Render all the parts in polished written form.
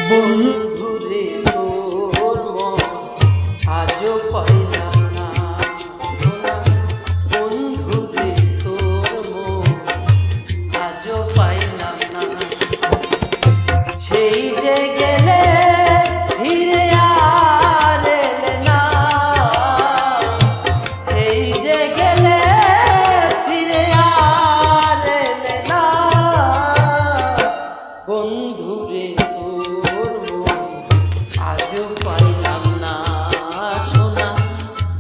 বন্ধুরে তোর মন আজও পাইলাম না, বন্ধুরে তোর মন আজও পাইলাম না। সেই যে গেলে ফিরে আর এলে না, সেই যে গেলে ফিরে আর এলে না। বন্ধুরে আজও পাইলাম না সোনা,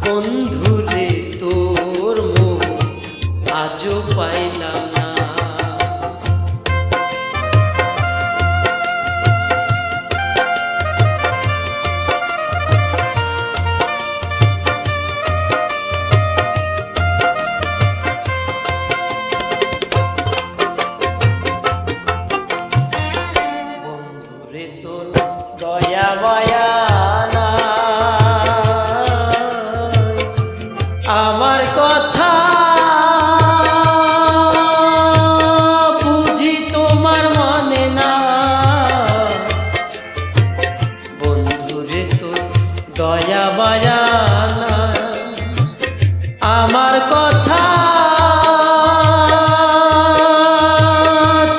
বন্ধুরে তোর মন আজও পাইলাম না। বন্ধুরে তোর দয়া মায়া নাই, আমার কথা বুঝি তোমার মনে না। বন্ধুরে তোর দয়া মায়া নাই, আমার কথা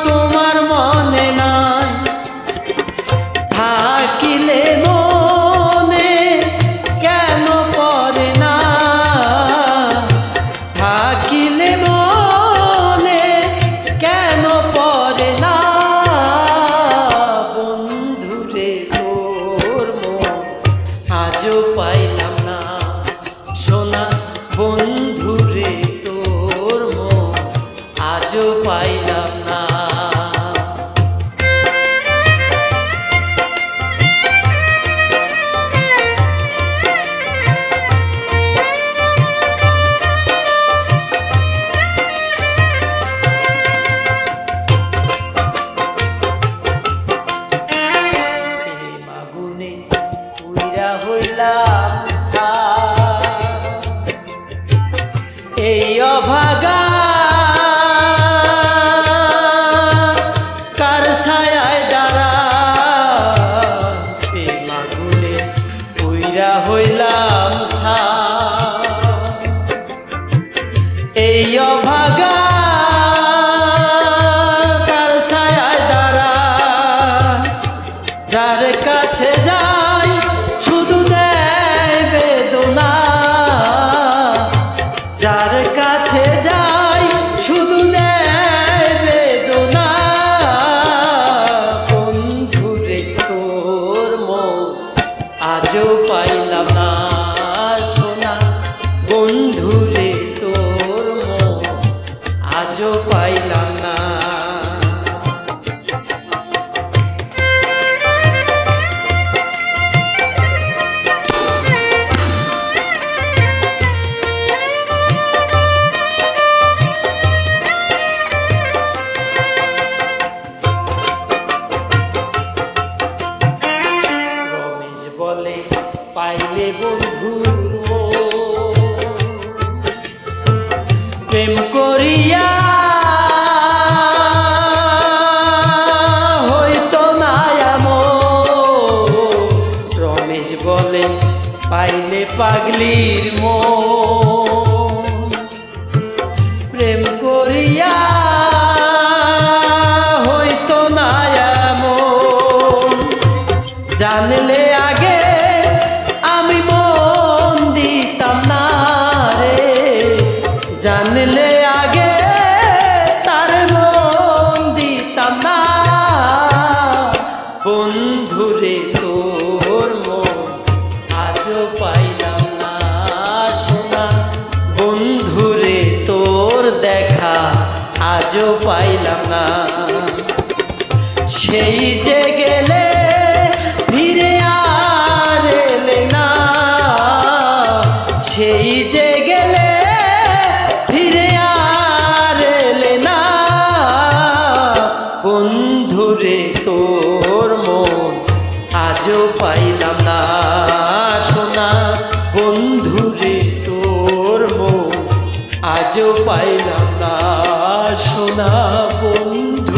তোমার মনে নাই। থাকিলে মনে কেন পড়ে না, থাকিলে মনে কেন পড়ে না। বন্ধুরে তোর মন আজও পাইলাম না সোনা, বন্ধুরে তোর মন আজও পাইলাম না। হইলাম এই অভাগা কার ছায়ায় দাঁড়া, প্রেম আগুনে পুইরা হইলাম এই অভাগা কার ছায়ায় দাঁড়া। যার কাছে যাই শুধু দেয় বেদনা, যার কাছে যাই শুধু দেয় বেদনা। বন্ধুরে তোর মন আজও পাইলাম না সোনা, বন্ধুরে তোর মন আজও পাইলাম না। বলে পাইলে বন্ধুর প্রেম করিয়া হইতো না এমন। রমেশ বলে পাইলে পাগলির মন, প্রেম করিয়া হইতো না এমন। জানলে আগে আমি মন দিতাম না রে, জানলে আগে তার মন দিতাম না। বন্ধুরে তোর মন আজও পাইলাম না সোনা, বন্ধুরে তোর দেখা আজও পাইলাম না। সেই যে গেলে ফিরে আর এলে না, সেই যে গেলে ফিরে বন্ধুরে তোর মন আজও পাইলাম না সোনা, বন্ধুরে তোর মন আজও পাইলাম না সোনা বন্ধু।